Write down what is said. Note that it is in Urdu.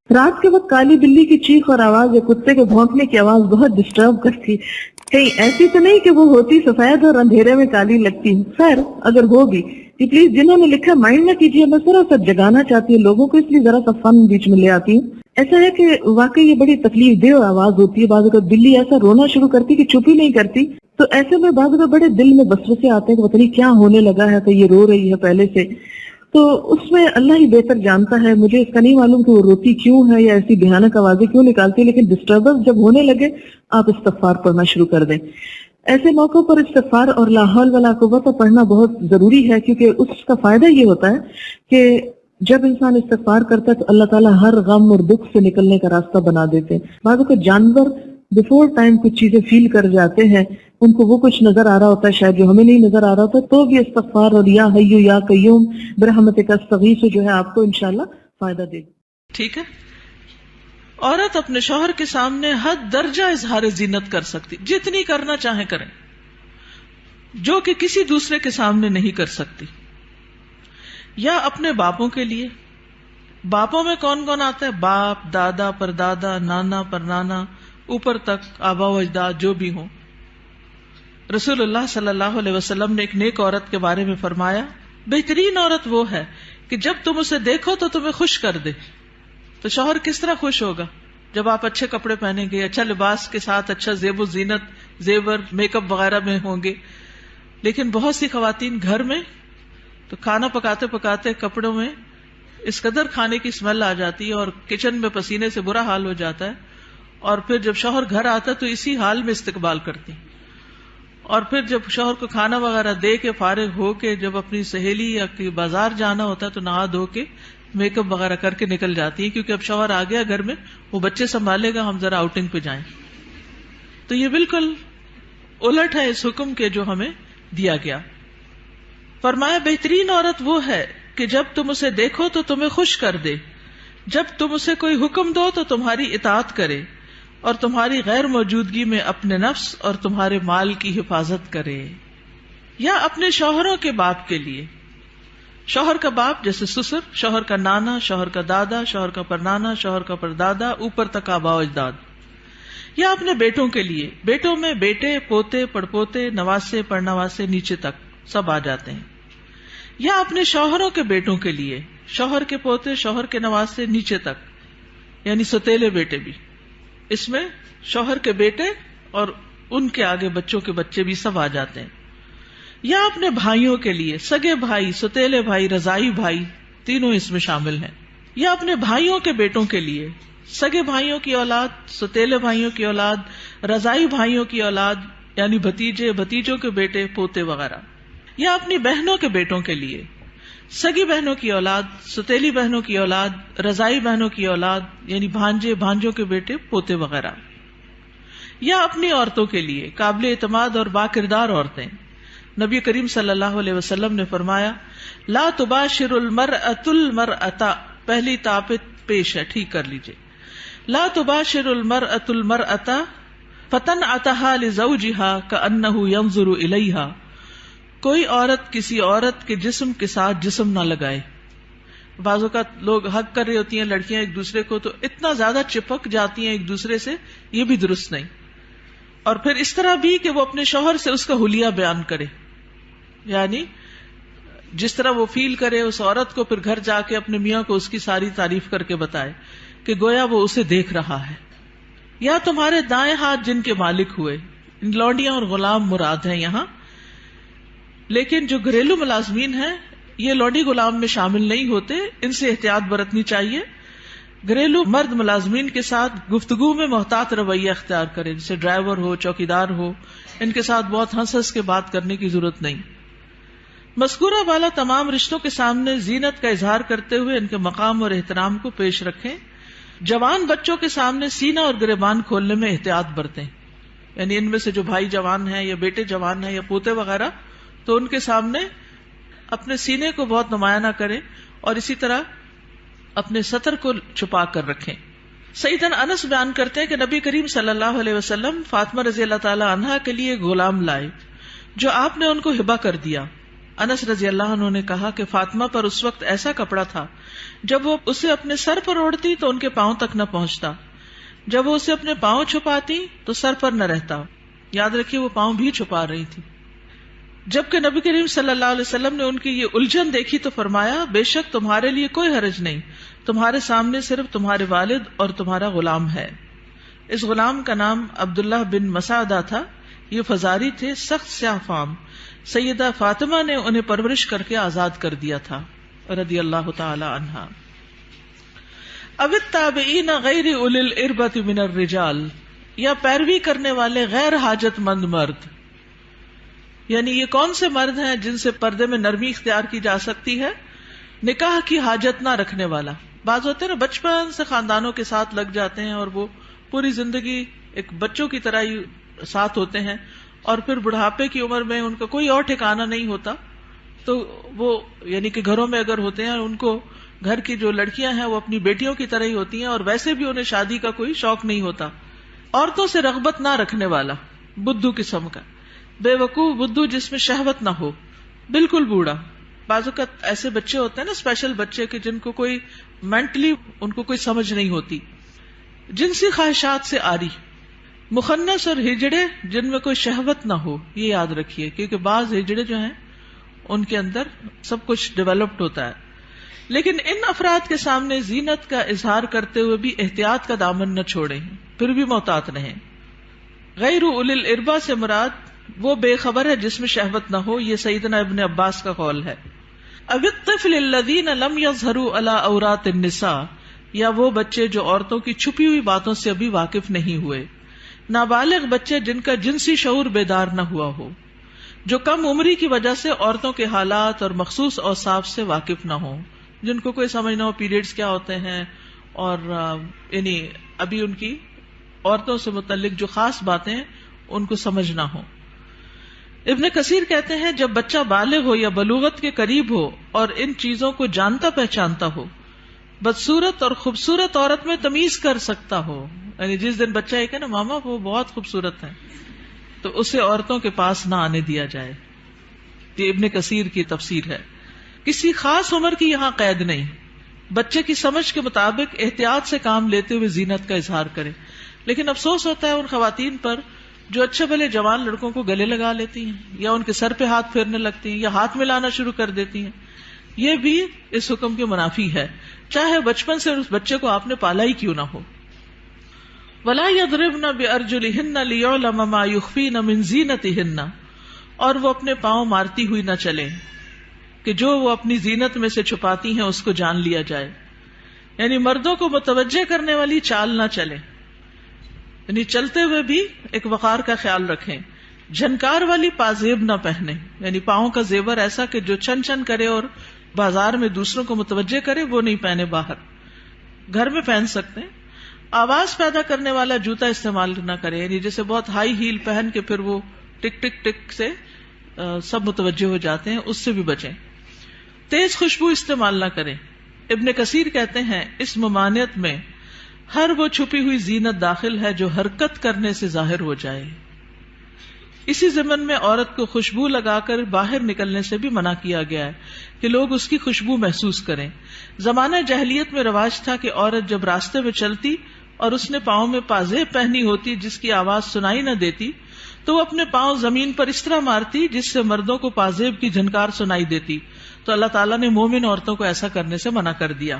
رات کے وقت کالی بلی کی چیخ اور آواز یا کتے کے بھونکنے کی آواز بہت ڈسٹرب کرتی. کہیں ایسی تو نہیں کہ وہ ہوتی سفید اور اندھیرے میں کالی لگتی. خیر اگر ہوگی کہ پلیز جنہوں نے لکھا مائنڈ نہ کیجیے، میں ذرا سا جگانا چاہتی ہوں لوگوں کو، اس لیے ذرا سا فن بیچ میں لے آتی ہوں. ایسا ہے کہ واقعی یہ بڑی تکلیف دہ آواز ہوتی ہے. بعض اوقات بلی ایسا رونا شروع کرتی کہ چپ ہی نہیں کرتی. تو ایسے میں بعض اوقات بڑے دل میں وسوسے آتے ہیں کہ پتہ نہیں کیا ہونے لگا ہے، کہ یہ رو رہی ہے پہلے سے. تو اس میں اللہ ہی بہتر جانتا ہے. مجھے اس کا نہیں معلوم کہ وہ روتی کیوں ہے یا ایسی بھیانک آوازیں کیوں نکالتی ہے، لیکن ڈسٹربنس جب ہونے لگے آپ استغفار پڑھنا شروع کر دیں. ایسے موقعوں پر استغفار اور لا حول ولا قوت پڑھنا بہت ضروری ہے، کیونکہ اس کا فائدہ یہ ہوتا ہے کہ جب انسان استغفار کرتا ہے تو اللہ تعالیٰ ہر غم اور دکھ سے نکلنے کا راستہ بنا دیتے ہیں. بعض اوقات جانور بیفور ٹائم کچھ چیزیں فیل کر جاتے ہیں، ان کو وہ کچھ نظر آ رہا ہوتا ہے شاید جو ہمیں نہیں نظر آ رہا ہوتا، تو بھی استغفار اور یا حیو یا قیوم برحمتک استغیث جو ہے آپ کو انشاءاللہ فائدہ دے گا. ٹھیک ہے. عورت اپنے شوہر کے سامنے حد درجہ اظہار زینت کر سکتی، جتنی کرنا چاہے کریں، جو کہ کسی دوسرے کے سامنے نہیں کر سکتی. یا اپنے باپوں کے لیے، باپوں میں کون کون آتا ہے؟ باپ، دادا، پردادا، نانا، پرنانا، اوپر تک آبا و اجداد جو بھی ہوں. رسول اللہ صلی اللہ علیہ وسلم نے ایک نیک عورت کے بارے میں فرمایا، بہترین عورت وہ ہے کہ جب تم اسے دیکھو تو تمہیں خوش کر دے. تو شوہر کس طرح خوش ہوگا جب آپ اچھے کپڑے پہنیں گے، اچھا لباس کے ساتھ اچھا زیب و زینت، زیور، میک اپ وغیرہ میں ہوں گے. لیکن بہت سی خواتین گھر میں تو کھانا پکاتے پکاتے کپڑوں میں اس قدر کھانے کی اسمیل آ جاتی ہے اور کچن میں پسینے سے برا حال ہو جاتا ہے، اور پھر جب شوہر گھر آتا ہے تو اسی حال میں استقبال کرتی. اور پھر جب شوہر کو کھانا وغیرہ دے کے فارغ ہو کے جب اپنی سہیلی یا بازار جانا ہوتا ہے تو نہا دھو کے میک اپ وغیرہ کر کے نکل جاتی ہے، کیونکہ اب شوہر آ گیا گھر میں، وہ بچے سنبھالے گا، ہم ذرا آؤٹنگ پہ جائیں. تو یہ بالکل الٹ ہے اس حکم کے جو ہمیں دیا گیا. فرمایا بہترین عورت وہ ہے کہ جب تم اسے دیکھو تو تمہیں خوش کر دے، جب تم اسے کوئی حکم دو تو تمہاری اطاعت کرے، اور تمہاری غیر موجودگی میں اپنے نفس اور تمہارے مال کی حفاظت کرے. یا اپنے شوہروں کے باپ کے لیے، شوہر کا باپ جیسے سسر، شوہر کا نانا، شوہر کا دادا، شوہر کا پرنانا، شوہر کا پردادا، اوپر تک آبا و اجداد. یا اپنے بیٹوں کے لیے، بیٹوں میں بیٹے، پوتے، پڑپوتے، نواسے، پڑنواسے، نیچے تک سب آ جاتے ہیں. یا اپنے شوہروں کے بیٹوں کے لیے، شوہر کے پوتے، شوہر کے نواسے، نیچے تک، یعنی ستیلے بیٹے بھی. اس میں شوہر کے بیٹے اور ان کے آگے بچوں کے بچے بھی سب آ جاتے ہیں. یا اپنے بھائیوں کے لیے، سگے بھائی، ستیلے بھائی، رضائی بھائی، تینوں اس میں شامل ہیں. یا اپنے بھائیوں کے بیٹوں کے لیے، سگے بھائیوں کی اولاد، ستیلے بھائیوں کی اولاد، رضائی بھائیوں کی اولاد، یعنی بھتیجے، بھتیجوں کے بیٹے، پوتے وغیرہ. یا اپنی بہنوں کے بیٹوں کے لیے، سگی بہنوں کی اولاد، ستیلی بہنوں کی اولاد، رضائی بہنوں کی اولاد، یعنی بھانجے، بھانجوں کے بیٹے، پوتے وغیرہ. یا اپنی عورتوں کے لیے، قابل اعتماد اور با کردار عورتیں. نبی کریم صلی اللہ علیہ وسلم نے فرمایا، لا تباشر المرأة المرأة، پہلی طاقت پیش ہے، ٹھیک کر لیجئے. لا تباشر المرأة المرأة فتنعتها لزوجها كأنه ينظر إليها، کوئی عورت کسی عورت کے جسم کے ساتھ جسم نہ لگائے. بعض اوقات لوگ حق کر رہی ہوتی ہیں لڑکیاں ایک دوسرے کو تو اتنا زیادہ چپک جاتی ہیں ایک دوسرے سے، یہ بھی درست نہیں. اور پھر اس طرح بھی کہ وہ اپنے شوہر سے اس کا حلیہ بیان کرے، یعنی جس طرح وہ فیل کرے اس عورت کو، پھر گھر جا کے اپنے میاں کو اس کی ساری تعریف کر کے بتائے کہ گویا وہ اسے دیکھ رہا ہے. یا تمہارے دائیں ہاتھ جن کے مالک ہوئے، لونڈیاں اور غلام مراد ہیں یہاں، لیکن جو گھریلو ملازمین ہیں یہ لونڈی غلام میں شامل نہیں ہوتے، ان سے احتیاط برتنی چاہیے. گھریلو مرد ملازمین کے ساتھ گفتگو میں محتاط رویہ اختیار کرے، جیسے ڈرائیور ہو، چوکیدار ہو، ان کے ساتھ بہت ہنس ہنس کے بات کرنے کی ضرورت نہیں. مذکورہ والا تمام رشتوں کے سامنے زینت کا اظہار کرتے ہوئے ان کے مقام اور احترام کو پیش رکھیں. جوان بچوں کے سامنے سینہ اور گریبان کھولنے میں احتیاط برتیں، یعنی ان میں سے جو بھائی جوان ہیں یا بیٹے جوان ہیں یا پوتے وغیرہ، تو ان کے سامنے اپنے سینے کو بہت نمایاں نہ کریں، اور اسی طرح اپنے سطر کو چھپا کر رکھیں. سیدنا انس بیان کرتے ہیں کہ نبی کریم صلی اللہ علیہ وسلم فاطمہ رضی اللہ تعالی عنہا کے لیے غلام لائے جو آپ نے ان کو ہبہ کر دیا. انس رضی اللہ عنہ نے کہا کہ فاطمہ پر اس وقت ایسا کپڑا تھا جب وہ اسے اپنے سر پر اوڑھتی تو ان کے پاؤں تک نہ پہنچتا، جب وہ اسے اپنے پاؤں چھپاتی تو سر پر نہ رہتا. یاد رکھیے وہ پاؤں بھی چھپا رہی تھی. جبکہ نبی کریم صلی اللہ علیہ وسلم نے ان کی یہ الجھن دیکھی تو فرمایا بے شک تمہارے لیے کوئی حرج نہیں، تمہارے سامنے صرف تمہارے والد اور تمہارا غلام ہے. اس غلام کا نام عبداللہ بن مسعدہ تھا. یہ فزاری تھے، سخت سیاہ فام. سیدہ فاطمہ نے انہیں پرورش کر کے آزاد کر دیا تھا رضی اللہ تعالی عنہا. اب التابعین غیر اولی الاربۃ من الرجال، یا پیروی کرنے والے غیر حاجت مند مرد. یعنی یہ کون سے مرد ہیں جن سے پردے میں نرمی اختیار کی جا سکتی ہے؟ نکاح کی حاجت نہ رکھنے والا. بعض ہوتے ہیں نا بچپن سے خاندانوں کے ساتھ لگ جاتے ہیں اور وہ پوری زندگی ایک بچوں کی طرح ہی ساتھ ہوتے ہیں، اور پھر بڑھاپے کی عمر میں ان کا کوئی اور ٹھکانہ نہیں ہوتا. تو وہ یعنی کہ گھروں میں اگر ہوتے ہیں ان کو گھر کی جو لڑکیاں ہیں وہ اپنی بیٹیوں کی طرح ہی ہوتی ہیں، اور ویسے بھی انہیں شادی کا کوئی شوق نہیں ہوتا. عورتوں سے رغبت نہ رکھنے والا، بدھو قسم کا، بے وقوف بدھو جس میں شہوت نہ ہو، بالکل بوڑھا. بعض اوقات ایسے بچے ہوتے ہیں نا اسپیشل بچے کہ جن کو کوئی مینٹلی ان کو کوئی سمجھ نہیں ہوتی. جنسی خواہشات سے آری، مخنث اور ہجڑے جن میں کوئی شہوت نہ ہو. یہ یاد رکھیے کیونکہ بعض ہجڑے جو ہیں ان کے اندر سب کچھ ڈیولپڈ ہوتا ہے. لیکن ان افراد کے سامنے زینت کا اظہار کرتے ہوئے بھی احتیاط کا دامن نہ چھوڑیں، پھر بھی محتاط رہیں. غیر اولی الاربہ سے مراد وہ بے خبر ہے جس میں شہوت نہ ہو. یہ سیدنا ابن عباس کا قول ہے. اب الطفل الذین لم یظہروا علی عورات النساء، یا وہ بچے جو عورتوں کی چھپی ہوئی باتوں سے ابھی واقف نہیں ہوئے. نابالغ بچے جن کا جنسی شعور بیدار نہ ہوا ہو، جو کم عمری کی وجہ سے عورتوں کے حالات اور مخصوص اوصاف سے واقف نہ ہوں، جن کو کوئی سمجھ نہ ہو پیریڈز کیا ہوتے ہیں، اور یعنی ابھی ان کی عورتوں سے متعلق جو خاص باتیں ان کو سمجھ نہ ہو. ابن کثیر کہتے ہیں جب بچہ بالغ ہو یا بلوغت کے قریب ہو اور ان چیزوں کو جانتا پہچانتا ہو، بدصورت اور خوبصورت عورت میں تمیز کر سکتا ہو. یعنی جس دن بچہ یہ کہ نا ماما وہ بہت خوبصورت ہے، تو اسے عورتوں کے پاس نہ آنے دیا جائے. یہ ابن کثیر کی تفسیر ہے. کسی خاص عمر کی یہاں قید نہیں. بچے کی سمجھ کے مطابق احتیاط سے کام لیتے ہوئے زینت کا اظہار کرے. لیکن افسوس ہوتا ہے ان خواتین پر جو اچھے بھلے جوان لڑکوں کو گلے لگا لیتی ہیں، یا ان کے سر پہ ہاتھ پھیرنے لگتی ہیں، یا ہاتھ ملانا شروع کر دیتی ہیں. یہ بھی اس حکم کے منافی ہے، چاہے بچپن سے اس بچے کو آپ نے پالا ہی کیوں نہ ہو. وَلَا يَضْرِبْنَ بِأَرْجُلِهِنَّ لِيُعْلَمَ مَا يُخْفِينَ مِنْ زِينَتِهِنَّ، اور وہ اپنے پاؤں مارتی ہوئی نہ چلیں کہ جو وہ اپنی زینت میں سے چھپاتی ہیں اس کو جان لیا جائے. یعنی مردوں کو متوجہ کرنے والی چال نہ چلے، یعنی چلتے ہوئے بھی ایک وقار کا خیال رکھیں. جھنکار والی پازیب نہ پہنے، یعنی پاؤں کا زیور ایسا کہ جو چھن چھن کرے اور بازار میں دوسروں کو متوجہ کرے، وہ نہیں پہنے. باہر گھر میں پہن سکتے ہیں. آواز پیدا کرنے والا جوتا استعمال نہ کرے، یعنی جیسے بہت ہائی ہیل پہن کے پھر وہ ٹک ٹک ٹک سے سب متوجہ ہو جاتے ہیں، اس سے بھی بچیں. تیز خوشبو استعمال نہ کریں. ابن کثیر کہتے ہیں اس ممانعت میں ہر وہ چھپی ہوئی زینت داخل ہے جو حرکت کرنے سے ظاہر ہو جائے. اسی ضمن میں عورت کو خوشبو لگا کر باہر نکلنے سے بھی منع کیا گیا ہے کہ لوگ اس کی خوشبو محسوس کریں. زمانہ جاہلیت میں رواج تھا کہ عورت جب راستے میں چلتی اور اس نے پاؤں میں پازیب پہنی ہوتی جس کی آواز سنائی نہ دیتی تو وہ اپنے پاؤں زمین پر اس طرح مارتی جس سے مردوں کو پازیب کی جھنکار سنائی دیتی. تو اللہ تعالیٰ نے مومن عورتوں کو ایسا کرنے سے منع کر دیا.